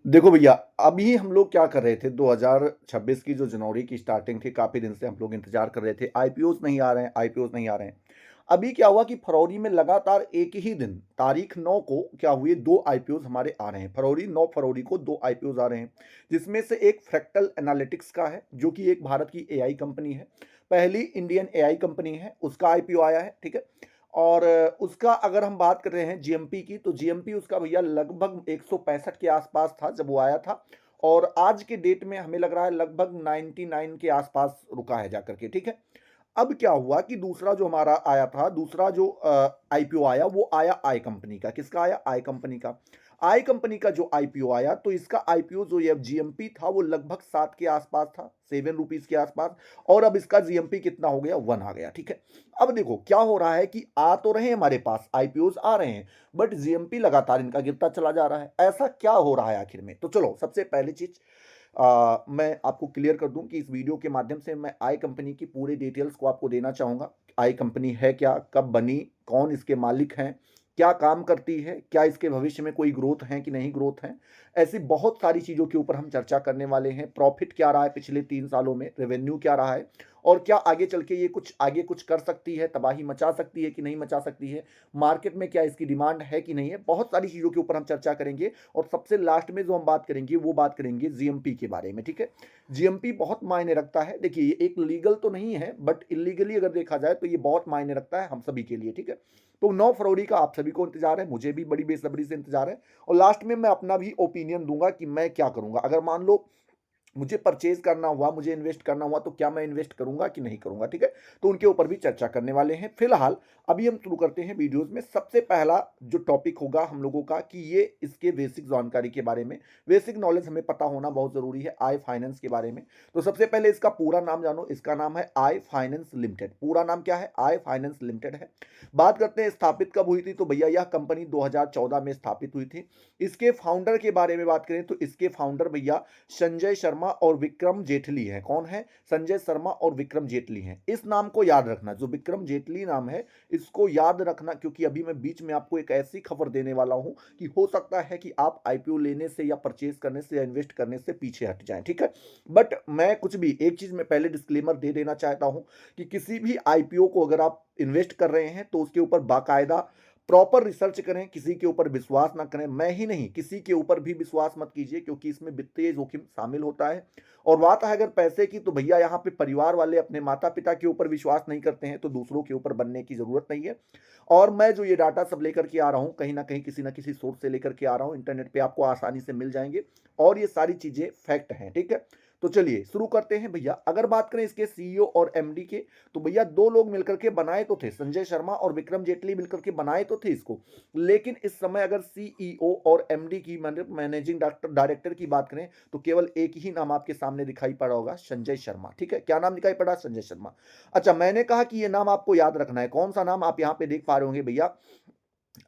देखो भैया, अभी हम लोग क्या कर रहे थे, 2026 की जो जनवरी की स्टार्टिंग थी, काफ़ी दिन से हम लोग इंतजार कर रहे थे, आईपीओस नहीं आ रहे हैं, आईपीओस नहीं आ रहे हैं। अभी क्या हुआ कि फरवरी में लगातार एक ही दिन तारीख 9 को क्या हुए, दो आईपीओस हमारे आ रहे हैं। फरवरी 9 फरवरी को दो आईपीओस आ रहे हैं, जिसमें से एक फ्रैक्टल एनालिटिक्स का है, जो कि एक भारत की एआई कंपनी है, पहली इंडियन एआई कंपनी है, उसका आईपीओ आया है। ठीक है। और उसका अगर हम बात कर रहे हैं जीएमपी की, तो जीएमपी उसका भैया लगभग 165 के आसपास था जब वो आया था, और आज के डेट में हमें लग रहा है लगभग 99 के आसपास रुका है जाकर के। ठीक है। अब क्या हुआ कि दूसरा जो हमारा आया था, दूसरा जो आईपीओ आया, वो आया आई कंपनी का। किसका आया? आई कंपनी का। आई कंपनी का जो आईपीओ आया, तो इसका आईपीओ जो ये जीएमपी था वो लगभग 7 के आसपास था, 7 रुपीज के आसपास। और अब इसका जीएमपी कितना हो गया? 1 आ गया। ठीक है। अब देखो क्या हो रहा है कि आ तो रहे हैं, हमारे पास आईपीओ आ रहे हैं, बट जीएमपी लगातार इनका गिरता चला जा रहा है। ऐसा क्या हो रहा है आखिर में? तो चलो सबसे पहली चीज मैं आपको क्लियर कर दूं कि इस वीडियो के माध्यम से मैं आई कंपनी की पूरी डिटेल्स को आपको देना चाहूँगा। आई कंपनी है क्या, कब बनी, कौन इसके मालिक हैं, क्या काम करती है, क्या इसके भविष्य में कोई ग्रोथ है कि नहीं ग्रोथ है, ऐसी बहुत सारी चीज़ों के ऊपर हम चर्चा करने वाले हैं। प्रॉफिट क्या रहा है पिछले 3 सालों में, रेवेन्यू क्या रहा है, और क्या आगे चल के ये कुछ आगे कुछ कर सकती है, तबाही मचा सकती है कि नहीं मचा सकती है, मार्केट में क्या इसकी डिमांड है कि नहीं है। बहुत सारी चीज़ों के ऊपर हम चर्चा करेंगे, और सबसे लास्ट में जो हम बात करेंगे वो बात करेंगे जीएमपी के बारे में। ठीक है। जीएमपी बहुत मायने रखता है। देखिए ये एक लीगल तो नहीं है, बट इलीगली अगर देखा जाए तो ये बहुत मायने रखता है हम सभी के लिए। ठीक है। तो 9 फरवरी का आप सभी को इंतजार है, मुझे भी बड़ी बेसब्री से इंतजार है, और लास्ट में मैं अपना भी ओपिनियन दूंगा कि मैं क्या करूंगा। अगर मान लो मुझे परचेज करना हुआ, मुझे इन्वेस्ट करना हुआ, तो क्या मैं इन्वेस्ट करूंगा कि नहीं करूंगा। ठीक है। तो उनके ऊपर भी चर्चा करने वाले हैं। फिलहाल अभी हम शुरू करते हैं वीडियोस में। सबसे पहला जो टॉपिक होगा हम लोगों का कि ये इसके बेसिक जानकारी के बारे में, बेसिक नॉलेज हमें पता होना बहुत जरूरी है आई फाइनेंस के बारे में। तो सबसे पहले इसका पूरा नाम जानो। इसका नाम है आई फाइनेंस लिमिटेड। पूरा नाम क्या है? आई फाइनेंस लिमिटेड है। बात करते हैं स्थापित कब हुई थी, तो भैया यह कंपनी 2014 में स्थापित हुई थी। इसके फाउंडर के बारे में बात करें तो इसके फाउंडर भैया संजय शर्मा और विक्रम जेटली है। कौन है? संजय शर्मा और विक्रम जेटली हैं। इस नाम को याद रखना, जो विक्रम जेटली नाम है इसको याद रखना, क्योंकि अभी मैं बीच में आपको एक ऐसी खबर देने वाला हूं कि हो सकता है कि आप आईपीओ लेने से या परचेज करने से या इन्वेस्ट करने से पीछे हट जाएं। ठीक है। बट मैं कुछ भी एक चीज में पहले डिस्क्लेमर दे देना चाहता हूं कि किसी भी आईपीओ को अगर आप इन्वेस्ट कर रहे हैं तो उसके ऊपर बाकायदा प्रॉपर रिसर्च करें, किसी के ऊपर विश्वास ना करें। मैं ही नहीं, किसी के ऊपर भी विश्वास मत कीजिए, क्योंकि इसमें वित्तीय जोखिम शामिल होता है। और बात है अगर पैसे की, तो भैया यहाँ पे परिवार वाले अपने माता पिता के ऊपर विश्वास नहीं करते हैं, तो दूसरों के ऊपर बनने की जरूरत नहीं है। और मैं जो ये डाटा सब लेकर के आ रहा हूँ, कहीं ना कहीं किसी ना किसी सोर्स से लेकर के आ रहा हूँ, इंटरनेट पे आपको आसानी से मिल जाएंगे, और ये सारी चीजें फैक्ट हैं। ठीक है। तो चलिए शुरू करते हैं भैया। अगर बात करें इसके सीईओ और एमडी के, तो भैया दो लोग मिलकर के बनाए तो थे, संजय शर्मा और विक्रम जेटली मिलकर के बनाए तो थे इसको। लेकिन इस समय अगर सीईओ और एमडी की, मैनेजिंग डायरेक्टर की बात करें, तो केवल एक ही नाम आपके सामने दिखाई पड़ा होगा, संजय शर्मा। ठीक है। क्या नाम दिखाई पड़ा? संजय शर्मा। अच्छा, मैंने कहा कि ये नाम आपको याद रखना है। कौन सा नाम? आप यहां पे देख पा रहे होंगे भैया,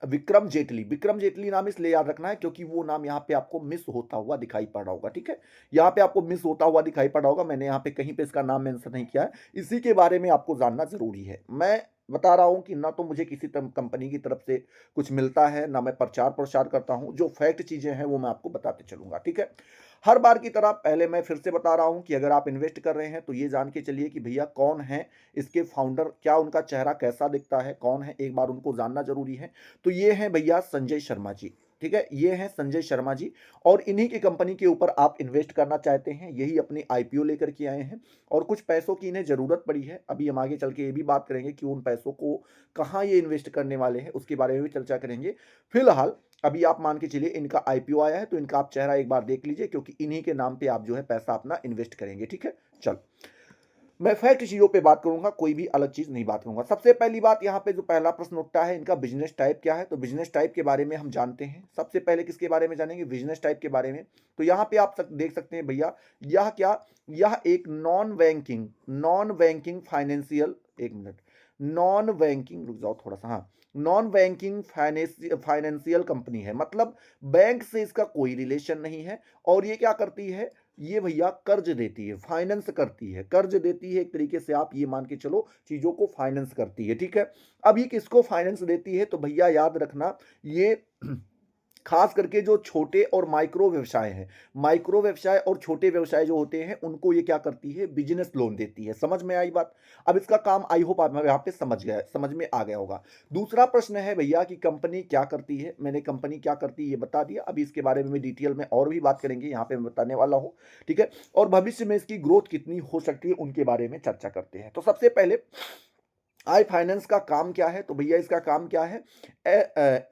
विक्रम जेटली। विक्रम जेटली नाम इसलिए याद रखना है क्योंकि वो नाम यहाँ पे आपको मिस होता हुआ दिखाई पड़ रहा होगा। ठीक है। यहाँ पे आपको मिस होता हुआ दिखाई पड़ रहा होगा, मैंने यहाँ पे कहीं पे इसका नाम मेंशन नहीं किया है। इसी के बारे में आपको जानना जरूरी है। मैं बता रहा हूं कि ना तो मुझे किसी कंपनी की तरफ से कुछ मिलता है, ना मैं प्रचार प्रसार करता हूं। जो फैक्ट चीजें हैं वो मैं आपको बताते चलूंगा। ठीक है। हर बार की तरह पहले मैं फिर से बता रहा हूं कि अगर आप इन्वेस्ट कर रहे हैं तो ये जान के चलिए कि भैया कौन है इसके फाउंडर, क्या उनका चेहरा कैसा दिखता है, कौन है, एक बार उनको जानना जरूरी है। तो ये हैं भैया संजय शर्मा जी। ठीक है। ये हैं संजय शर्मा जी, और इन्हीं की कंपनी के ऊपर आप इन्वेस्ट करना चाहते हैं। यही अपनी आईपीओ लेकर के आए हैं, और कुछ पैसों की इन्हें जरूरत पड़ी है। अभी हम आगे चल के ये भी बात करेंगे कि उन पैसों को कहाँ ये इन्वेस्ट करने वाले हैं, उसके बारे में भी चर्चा करेंगे। फिलहाल अभी आप मान के चलिए इनका आईपीओ आया है, तो इनका आप चेहरा एक बार देख लीजिए, क्योंकि इन्हीं के नाम पे आप जो है पैसा अपना इन्वेस्ट करेंगे। ठीक है। चल, मैं फैक्ट चीजों पे बात करूंगा, कोई भी अलग चीज नहीं बात करूंगा। सबसे पहली बात यहाँ पे जो पहला प्रश्न उठता है, इनका बिजनेस टाइप क्या है। तो बिजनेस टाइप के बारे में हम जानते हैं। सबसे पहले किसके बारे में जानेंगे? बिजनेस टाइप के बारे में। तो यहाँ पे आप देख सकते हैं भैया, यह क्या, यह एक नॉन बैंकिंग फाइनेंशियल, एक मिनट, नॉन बैंकिंग, रुक जाओ थोड़ा सा, हाँ, नॉन बैंकिंग फाइनेंशियल कंपनी है। मतलब बैंक से इसका कोई रिलेशन नहीं है। और ये क्या करती है? ये भैया कर्ज देती है, फाइनेंस करती है, कर्ज देती है, एक तरीके से आप ये मान के चलो चीजों को फाइनेंस करती है। ठीक है। अब ये किसको फाइनेंस देती है? तो भैया याद रखना, ये खास करके जो छोटे और माइक्रो व्यवसाय हैं, माइक्रो व्यवसाय और छोटे व्यवसाय जो होते हैं उनको ये क्या करती है, बिजनेस लोन देती है। समझ में आई बात? अब इसका काम आई होप आप यहाँ पे समझ में आ गया होगा। दूसरा प्रश्न है भैया कि कंपनी क्या करती है। मैंने कंपनी क्या करती है ये बता दिया। अभी इसके बारे में डिटेल में और भी बात करेंगे, यहाँ पे मैं बताने वाला हूँ, ठीक है। और भविष्य में इसकी ग्रोथ कितनी हो सकती है उनके बारे में चर्चा करते हैं। तो सबसे पहले आई फाइनेंस का काम क्या है? तो भैया इसका काम क्या है,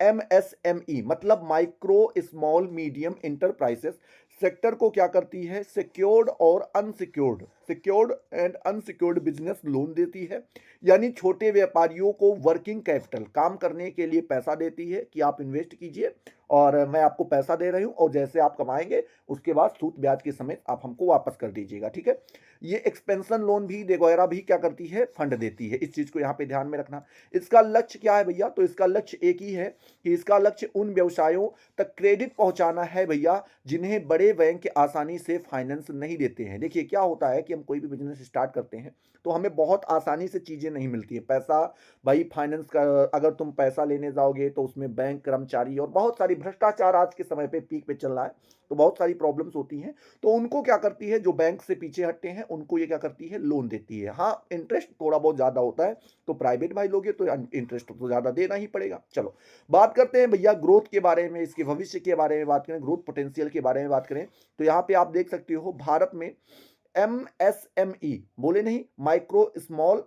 MSME मतलब micro small medium enterprises sector को क्या करती है, सिक्योर्ड और unsecured, secured and unsecured business loan देती है। यानी छोटे व्यापारियों को वर्किंग कैपिटल, काम करने के लिए पैसा देती है कि आप इन्वेस्ट कीजिए और मैं आपको पैसा दे रही हूं और जैसे आप कमाएंगे उसके बाद सूद ब्याज के समेत आप हमको वापस कर दीजिएगा, ठीक है। ये एक्सपेंशन लोन भी वगैरह भी क्या करती है, फंड देती है। इस चीज को यहाँ पे ध्यान में रखना। इसका लक्ष्य क्या है भैया? तो इसका लक्ष्य एक ही है कि इसका लक्ष्य उन व्यवसायों तक क्रेडिट पहुंचाना है भैया जिन्हें बड़े बैंक आसानी से फाइनेंस नहीं देते हैं। देखिए क्या होता है कि हम कोई भी बिजनेस स्टार्ट करते हैं तो हमें बहुत आसानी से चीजें नहीं मिलती है। पैसा भाई फाइनेंस का, अगर तुम पैसा लेने जाओगे तो उसमें बैंक कर्मचारी और बहुत सारी भ्रष्टाचार आज के समय पे पीक पे चल रहा है, तो बहुत सारी प्रॉब्लम्स होती हैं। तो उनको क्या करती है, जो बैंक से पीछे हटते हैं उनको ये क्या करती है, लोन देती है। हाँ इंटरेस्ट थोड़ा बहुत ज्यादा होता है, तो प्राइवेट भाई लोगे तो इंटरेस्ट तो ज्यादा देना ही पड़ेगा। चलो बात करते हैं भैया ग्रोथ के बारे में, इसके भविष्य के बारे में बात करें, ग्रोथ पोटेंशियल के बारे में बात करें। तो यहाँ पे आप देख सकते हो भारत में MSME, बोले नहीं, माइक्रो स्मॉल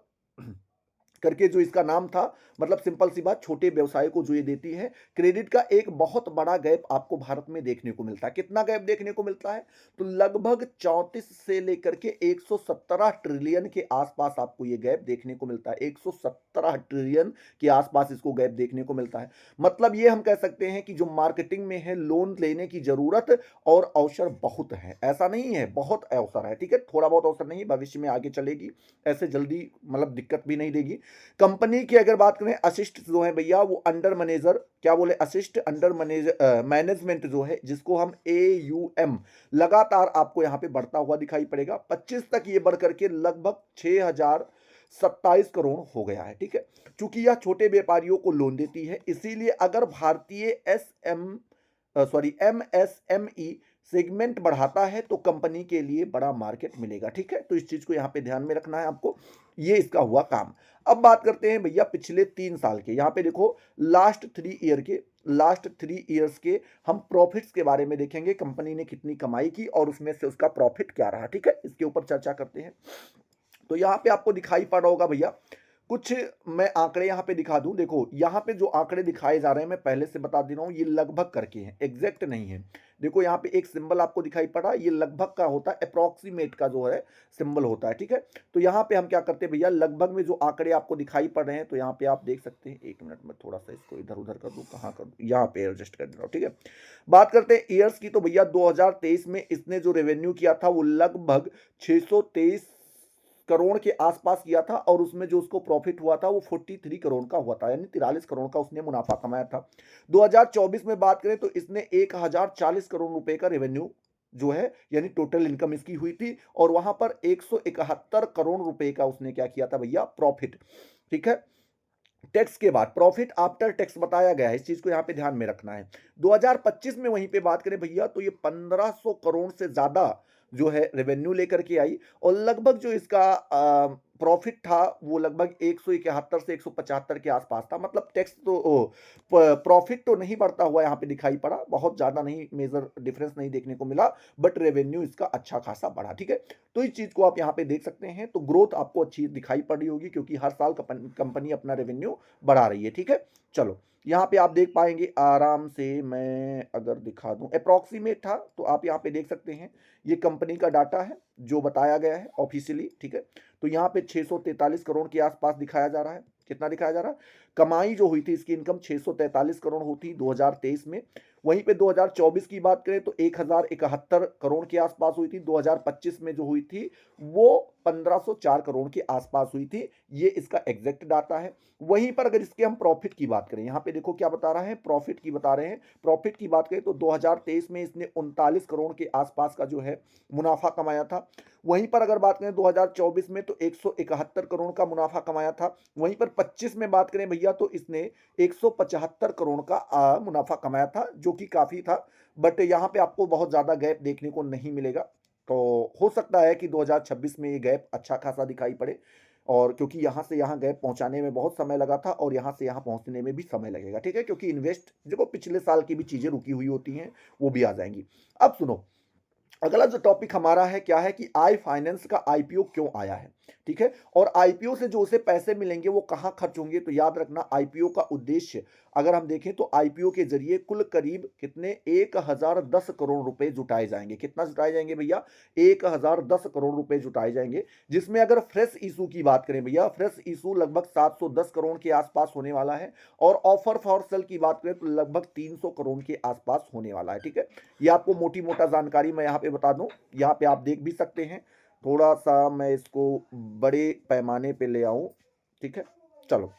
करके जो इसका नाम था, मतलब सिंपल सी बात, छोटे व्यवसाय को जो ये देती है, क्रेडिट का एक बहुत बड़ा गैप आपको भारत में देखने को मिलता है। कितना गैप देखने को मिलता है? तो लगभग 34 से लेकर के 117 ट्रिलियन के आसपास आपको ये गैप देखने को मिलता है। 117 ट्रिलियन के आसपास इसको गैप देखने को मिलता है। मतलब ये हम कह सकते हैं कि जो मार्केटिंग में है, लोन लेने की जरूरत और अवसर बहुत है। ऐसा नहीं है, बहुत अवसर है, ठीक है। थोड़ा बहुत अवसर नहीं, भविष्य में आगे चलेगी, ऐसे जल्दी मतलब दिक्कत भी नहीं देगी। कंपनी की अगर बात करें, असिस्ट जो है भैया वो अंडर मैनेजर, क्या बोले, असिस्ट अंडर मैनेजमेंट जो है, जिसको हम AUM लगातार आपको यहां पे बढ़ता हुआ दिखाई पड़ेगा। 25 तक ये बढ़ करके लगभग 6027 करोड़ हो गया है, ठीक है। चूंकि यह छोटे व्यापारियों को लोन देती है, इसीलिए अगर भारतीय MSME सेगमेंट बढ़ाता है तो कंपनी के लिए बड़ा मार्केट मिलेगा, ठीक है। तो इस चीज को यहां पे ध्यान में रखना है आपको। ये इसका हुआ काम। अब बात करते हैं भैया पिछले 3 साल के। यहां पे देखो लास्ट 3 ईयर्स के हम प्रॉफिट्स के बारे में देखेंगे, कंपनी ने कितनी कमाई की और उसमें से उसका प्रॉफिट क्या रहा, ठीक है। इसके ऊपर चर्चा करते हैं। तो यहां पे आपको दिखाई पड़ रहा होगा भैया, कुछ मैं आंकड़े यहां पे दिखा दूं। देखो यहां पे जो आंकड़े दिखाए जा रहे हैं, मैं पहले से बता दे रहा हूं, ये लगभग करके हैं, एग्जैक्ट नहीं है। देखो यहां पे एक सिंबल आपको दिखाई पड़ा, ये लगभग का होता है, अप्रोक्सीमेट का जो है सिंबल होता है, ठीक है। तो यहां पे हम क्या करते हैं भैया, लगभग में जो आंकड़े आपको दिखाई पड़ रहे हैं, तो यहां पे आप देख सकते हैं। एक मिनट में थोड़ा सा इसको इधर उधर कर दूं, कहां कर दूं, यहां पे एडजस्ट कर दे रहा हूं, ठीक है। बात करते हैं ईयर्स की। तो भैया 2023 में इसने जो रेवेन्यू किया था वो लगभग 623 करोड़ के आसपास किया था, और उसमें जो उसको प्रॉफिट हुआ था वो 43 करोड़ का हुआ था, यानी 43 करोड़ का उसने मुनाफा कमाया था। 2024 में बात करें तो इसने 1040 करोड़ रुपए का रेवेन्यू जो है, यानी टोटल इनकम इसकी हुई थी, और वहां पर 171 करोड़ रुपए का उसने क्या किया था भैया, प्रॉफिट, ठीक है। टैक्स के बाद प्रॉफिट आफ्टर टैक्स बताया गया है, इस चीज को यहां पे ध्यान में रखना है। 2025 में वहीं पे बात करें भैया तो ये 1500 करोड़ से ज्यादा जो है रेवेन्यू लेकर के आई, और लगभग जो इसका प्रॉफिट था वो लगभग 171 से 175 के आसपास था। मतलब टैक्स तो प्रॉफिट तो नहीं बढ़ता हुआ यहाँ पे दिखाई पड़ा, बहुत ज्यादा नहीं, मेजर डिफरेंस नहीं देखने को मिला, बट रेवेन्यू इसका अच्छा खासा बढ़ा, ठीक है। तो इस चीज को आप यहाँ पे देख सकते हैं। तो ग्रोथ आपको अच्छी दिखाई पड़ रही होगी, क्योंकि हर साल कंपनी अपना रेवेन्यू बढ़ा रही है, ठीक है। चलो यहाँ पे आप देख पाएंगे आराम से, मैं अगर दिखा दूं, अप्रोक्सीमेट था तो आप यहाँ पे देख सकते हैं, ये कंपनी का डाटा है जो बताया गया है ऑफिशियली, ठीक है। तो यहाँ पे 643 करोड़ के आसपास दिखाया जा रहा है। कितना दिखाया जा रहा है? कमाई जो हुई थी इसकी, इनकम 643 करोड़ होती 2023 में। वहीं पे 2024 की बात करें तो 1071 करोड़ के आसपास हुई थी। 2025 में जो हुई थी वो 1504 करोड़ के आसपास हुई थी। ये इसका एग्जैक्ट डाटा है। वहीं पर अगर इसके हम प्रॉफिट की बात करें, यहाँ पे देखो क्या बता रहा है, प्रॉफिट की बता रहे हैं। प्रॉफिट की बात करें तो 2023 में इसने 39 करोड़ के आसपास का जो है मुनाफा कमाया था। वहीं पर अगर बात करें 2024 में तो 171 करोड़ का मुनाफा कमाया था। वहीं पर 25 में बात करें भैया तो इसने 175 करोड़ का मुनाफा कमाया था, जो कि काफी था। बट यहाँ पे आपको बहुत ज्यादा गैप देखने को नहीं मिलेगा। तो हो सकता है कि 2026 में ये गैप अच्छा खासा दिखाई पड़े, और क्योंकि यहाँ से यहाँ गैप पहुंचाने में बहुत समय लगा था और यहाँ से यहाँ पहुंचने में भी समय लगेगा, ठीक है, क्योंकि इन्वेस्ट देखो पिछले साल की भी चीजें रुकी हुई होती हैं, वो भी आ जाएंगी। अब सुनो, अगला जो टॉपिक हमारा है क्या है कि आई फाइनेंस का आईपीओ क्यों आया है, ठीक है, और आईपीओ से जो उसे पैसे मिलेंगे वो कहां खर्च होंगे। तो याद रखना, आईपीओ का उद्देश्य अगर हम देखें तो आईपीओ के जरिए कुल करीब कितने 1010 करोड़ रुपए जुटाए जाएंगे। कितना जुटाए जाएंगे भैया, 1010 करोड़ रुपए जुटाए जाएंगे। जिसमें अगर फ्रेश इशू की बात करें भैया, फ्रेश इशू लगभग 710 करोड़ के आसपास होने वाला है, और ऑफर फॉर सेल की बात करें तो लगभग 300 करोड़ के आसपास होने वाला है, ठीक है। ये आपको मोटी मोटा जानकारी मैं यहाँ पे बता दूं, यहाँ पे आप देख भी सकते हैं। थोड़ा सा मैं इसको बड़े पैमाने पे ले आऊं, ठीक है। चलो,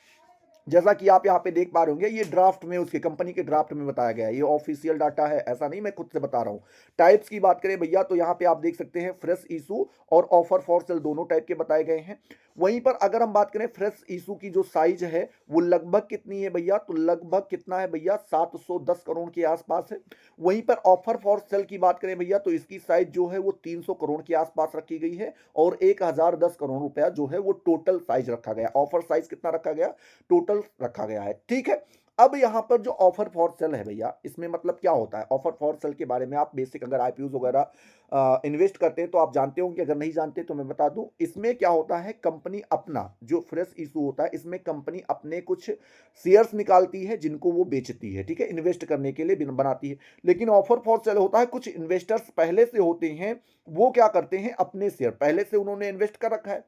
जैसा कि आप यहाँ पे देख पा रहे होंगे, ये ड्राफ्ट में, उसके कंपनी के ड्राफ्ट में बताया गया है, ये ऑफिशियल डाटा है, ऐसा नहीं मैं खुद से बता रहा हूँ। टाइप्स की बात करें भैया तो यहाँ पे आप देख सकते हैं फ्रेश इशू और ऑफर फॉर सेल दोनों टाइप के बताए गए हैं। वहीं पर अगर हम बात करें फ्रेश इशू की जो साइज है वो लगभग कितनी है भैया, तो लगभग कितना है भैया, 710 करोड़ के आसपास है। वहीं पर ऑफर फॉर सेल की बात करें भैया तो इसकी साइज जो है वो 300 करोड़ के आसपास रखी गई है, और 1010 करोड़ रुपया जो है वो टोटल साइज रखा गया। ऑफर साइज कितना रखा गया, टोटल रखा गया है, ठीक है। अब यहां पर जो ऑफर फॉर सेल है भैया, इसमें मतलब क्या होता है। ऑफर फॉर सेल के बारे में आप बेसिक अगर आईपीओ वगैरह इन्वेस्ट करते हैं तो आप जानते होंगे, अगर नहीं जानते तो मैं बता दूं। इसमें क्या होता है, कंपनी अपना जो फ्रेश इशू होता है, इसमें कंपनी अपने कुछ शेयर्स निकालती है जिनको वो बेचती है, ठीक है, इन्वेस्ट करने के लिए बनाती है। लेकिन ऑफर फॉर सेल होता है, कुछ इन्वेस्टर्स पहले से होते हैं, वो क्या करते हैं, अपने शेयर पहले से उन्होंने इन्वेस्ट कर रखा है,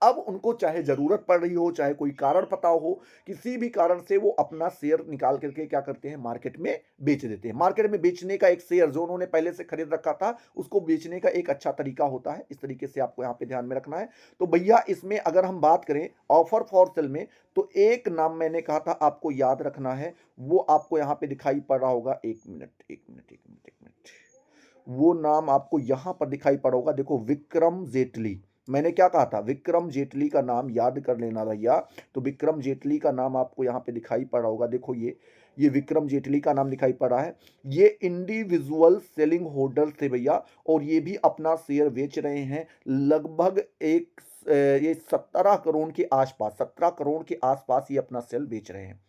अब उनको चाहे जरूरत पड़ रही हो, चाहे कोई कारण पता हो, किसी भी कारण से वो अपना शेयर निकाल करके क्या करते हैं, मार्केट में बेच देते हैं। मार्केट में बेचने का एक शेयर जो उन्होंने पहले से खरीद रखा था, उसको बेचने का एक अच्छा तरीका होता है। इस तरीके से आपको यहाँ पे ध्यान में रखना है। तो भैया इसमें अगर हम बात करें ऑफर फॉर सेल में, तो एक नाम मैंने कहा था आपको याद रखना है, वो आपको यहाँ पे दिखाई पड़ रहा होगा। एक मिनट एक मिनट एक मिनट एक मिनट, वो नाम आपको यहां पर दिखाई पड़ा होगा, देखो, विक्रम जेटली। मैंने क्या कहा था, विक्रम जेटली का नाम याद कर लेना भैया। तो विक्रम जेटली का नाम आपको यहाँ पे दिखाई पड़ा होगा, देखो ये विक्रम जेटली का नाम दिखाई पड़ रहा है। ये इंडिविजुअल सेलिंग होल्डर थे भैया, और ये भी अपना शेयर बेच रहे हैं। लगभग ये 17 करोड़ के आसपास, 17 करोड़ के आसपास ये अपना सेल बेच रहे हैं।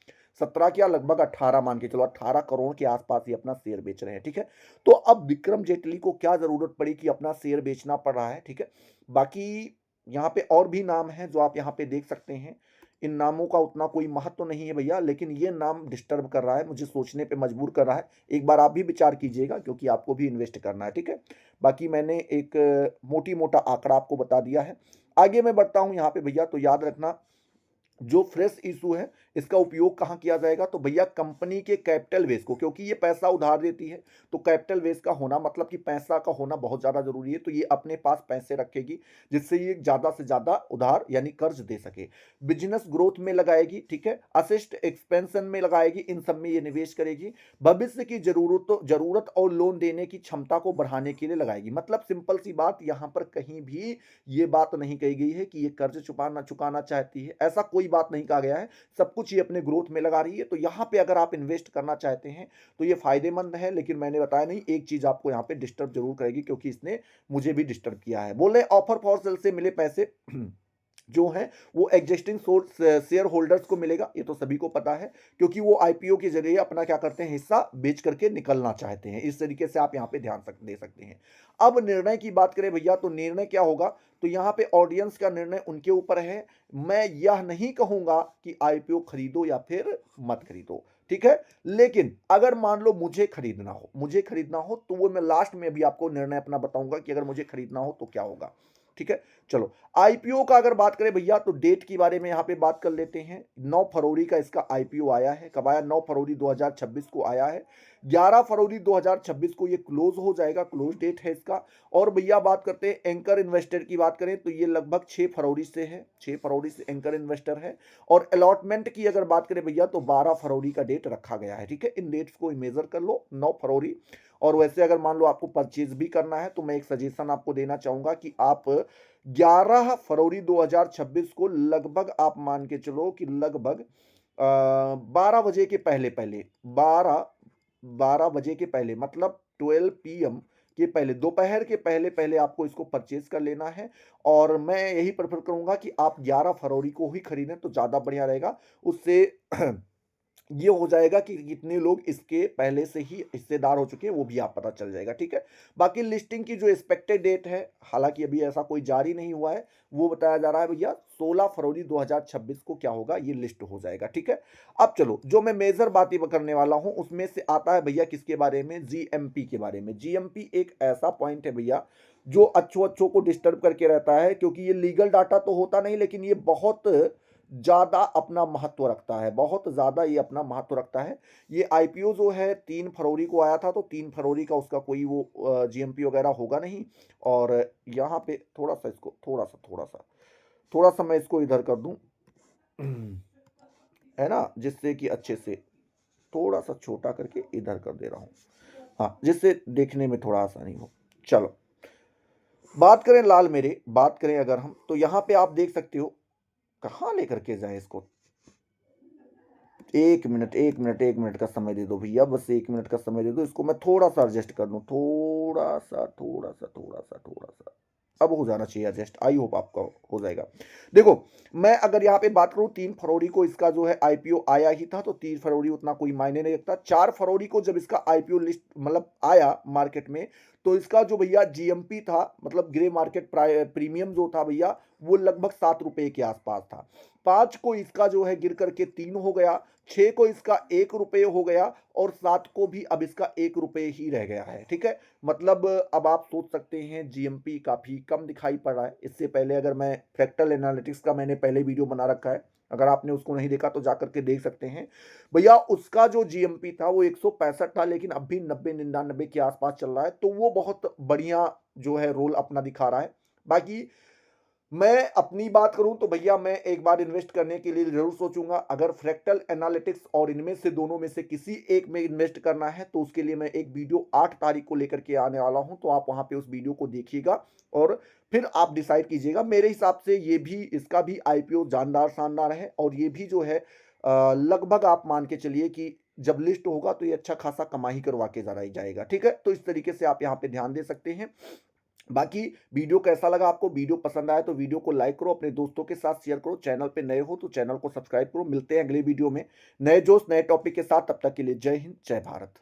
17 क्या, लगभग 18 मान के चलो, 18 करोड़ के आसपास ये अपना शेयर बेच रहे हैं, ठीक है। तो अब विक्रम जेटली को क्या जरूरत पड़ी कि अपना शेयर बेचना पड़ रहा है, ठीक है। बाकी यहाँ पे और भी नाम है जो आप यहाँ पे देख सकते हैं। इन नामों का उतना कोई महत्व तो नहीं है भैया, लेकिन ये नाम डिस्टर्ब कर रहा है, मुझे सोचने पे मजबूर कर रहा है। एक बार आप भी विचार कीजिएगा, क्योंकि आपको भी इन्वेस्ट करना है, ठीक है। बाकी मैंने एक मोटी मोटा आंकड़ा आपको बता दिया है। आगे मैं बढ़ता हूं यहाँ पे भैया, तो याद रखना, जो फ्रेश इशू है इसका उपयोग कहाँ किया जाएगा, तो भैया कंपनी के कैपिटल बेस को, क्योंकि ये पैसा उधार देती है, तो कैपिटल बेस का होना मतलब कि पैसा का होना बहुत ज्यादा जरूरी है। तो ये अपने पास पैसे रखेगी, जिससे ये ज्यादा से ज्यादा उधार यानी कर्ज दे सके। बिजनेस ग्रोथ में लगाएगी, ठीक है, असिस्ट एक्सपेंशन में लगाएगी, इन सब में ये निवेश करेगी। भविष्य की जरूरत और लोन देने की क्षमता को बढ़ाने के लिए लगाएगी। मतलब सिंपल सी बात, यहां पर कहीं भी ये बात नहीं कही गई है कि ये कर्ज चुकाना चाहती है, ऐसा कोई बात नहीं कहा गया है। सब कुछ ये अपने ग्रोथ में लगा रही है। तो यहां पे अगर आप इन्वेस्ट करना चाहते हैं तो ये फायदेमंद है। लेकिन मैंने बताया नहीं, एक चीज आपको यहां पे डिस्टर्ब जरूर करेगी, क्योंकि इसने मुझे भी डिस्टर्ब किया है। बोले ऑफर फॉर सेल से मिले पैसे जो है वो एग्जिस्टिंग शेयर होल्डर्स को मिलेगा, ये तो सभी को पता है, क्योंकि वो आईपीओ के जरिए अपना क्या करते हैं, हिस्सा बेच करके निकलना चाहते हैं। इस तरीके से आप यहाँ पे ध्यान दे सकते हैं। अब निर्णय की बात करें भैया, तो निर्णय क्या होगा, तो यहाँ पे ऑडियंस का निर्णय उनके ऊपर है। मैं यह नहीं कहूंगा कि आईपीओ खरीदो या फिर मत खरीदो, ठीक है। लेकिन अगर मान लो मुझे खरीदना हो तो वो मैं लास्ट में भी आपको निर्णय अपना बताऊंगा कि अगर मुझे खरीदना हो तो क्या होगा। ठीक है। चलो आईपीओ का अगर बात करें भैया तो डेट के बारे में यहाँ पे बात कर लेते हैं। 9 फरवरी का इसका आईपीओ आया है। कब आया? 9 फरवरी 2026 को आया है। 11 फरवरी 2026 को ये क्लोज हो जाएगा, क्लोज डेट है इसका। और भैया बात करते हैं एंकर इन्वेस्टर की बात करें तो ये लगभग 6 फरवरी से है, 6 फरवरी से एंकर इन्वेस्टर है। और अलॉटमेंट की अगर बात करें भैया तो 12 फरवरी का डेट रखा गया है, ठीक है। इन डेट्स को मेजर कर लो, 9 फरवरी। और वैसे अगर मान लो आपको परचेज भी करना है तो मैं एक सजेशन आपको देना चाहूंगा कि आप 11 फरवरी 2026 को लगभग आप मान के चलो कि लगभग 12 बजे के पहले पहले 12 बजे के पहले मतलब 12 पीएम के पहले, दोपहर के पहले पहले आपको इसको परचेज कर लेना है। और मैं यही प्रेफर करूंगा कि आप 11 फरवरी को ही खरीदें तो ज़्यादा बढ़िया रहेगा। उससे ये हो जाएगा कि कितने लोग इसके पहले से ही हिस्सेदार हो चुके हैं वो भी आप पता चल जाएगा, ठीक है। बाकी लिस्टिंग की जो एक्सपेक्टेड डेट है, हालांकि अभी ऐसा कोई जारी नहीं हुआ है, वो बताया जा रहा है भैया 16 फरवरी 2026 को क्या होगा, ये लिस्ट हो जाएगा, ठीक है। अब चलो जो मैं मेजर बातें करने वाला हूं उसमें से आता है भैया किसके बारे में, जीएमपी के बारे में। जीएमपी एक ऐसा पॉइंट है भैया जो अच्छों को डिस्टर्ब करके रहता है, क्योंकि ये लीगल डाटा तो होता नहीं लेकिन ये बहुत ज्यादा अपना महत्व रखता है, बहुत ज्यादा ये अपना महत्व रखता है। ये आईपीओ जो है 3 फरवरी को आया था, तो 3 फरवरी का उसका कोई वो जीएमपी वगैरह होगा नहीं। और यहाँ पे थोड़ा सा इसको थोड़ा सा मैं इसको इधर कर दूं है ना, जिससे कि अच्छे से थोड़ा सा छोटा करके इधर कर दे रहा हूं, हाँ, जिससे देखने में थोड़ा आसानी हो। चलो बात करें लाल मेरे, बात करें अगर हम तो यहाँ पे आप देख सकते हो, कहाँ लेकर के जाए इसको। एक मिनट का समय दे दो भैया, बस 1 मिनट का समय दे दो। इसको मैं थोड़ा सा एडजस्ट कर दूं, थोड़ा सा अब हो जाना चाहिए एडजस्ट। आई होप आपका हो जाएगा। देखो मैं अगर यहाँ पे बात करूं 3 फरवरी को इसका जो है आईपीओ आया ही था, तो 3 फरवरी उतना कोई मायने नहीं रखता। 4 फरवरी को जब इसका आईपीओ लिस्ट मतलब आया मार्केट में, तो इसका जो भैया जीएमपी था मतलब ग्रे मार्केट प्रीमियम जो था भैया, वो लगभग 7 रुपए के आसपास था। 5 को इसका जो है गिर करके 3 हो गया, 6 को इसका 1 रुपये हो गया, और 7 को भी अब इसका 1 रुपये ही रह गया है, ठीक है। मतलब अब आप सोच सकते हैं जीएमपी काफी कम दिखाई पड़ रहा है। इससे पहले अगर मैं फ्रैक्टल एनालिटिक्स का मैंने पहले वीडियो बना रखा है, अगर आपने उसको नहीं देखा तो जाकर के देख सकते हैं भैया। उसका जो जीएमपी था वो 165 था, लेकिन अब भी 90-99 के आसपास चल रहा है, तो वो बहुत बढ़िया जो है रोल अपना दिखा रहा है। बाकी मैं अपनी बात करूं तो भैया मैं एक बार इन्वेस्ट करने के लिए जरूर सोचूंगा। अगर फ्रैक्टल एनालिटिक्स और इनमें से दोनों में से किसी एक में इन्वेस्ट करना है तो उसके लिए मैं एक वीडियो 8 तारीख को लेकर के आने वाला हूं, तो आप वहां पे उस वीडियो को देखिएगा और फिर आप डिसाइड कीजिएगा। मेरे हिसाब से ये भी, इसका भी आईपीओ जानदार शानदार है, और ये भी जो है लगभग आप मान के चलिए कि जब लिस्ट होगा तो ये अच्छा खासा कमाई करवा के जरा जाएगा, ठीक है। तो इस तरीके से आप यहाँ पे ध्यान दे सकते हैं। बाकी वीडियो कैसा लगा आपको, वीडियो पसंद आया तो वीडियो को लाइक करो, अपने दोस्तों के साथ शेयर करो, चैनल पे नए हो तो चैनल को सब्सक्राइब करो। मिलते हैं अगले वीडियो में नए जोश नए टॉपिक के साथ, तब तक के लिए जय हिंद जय भारत।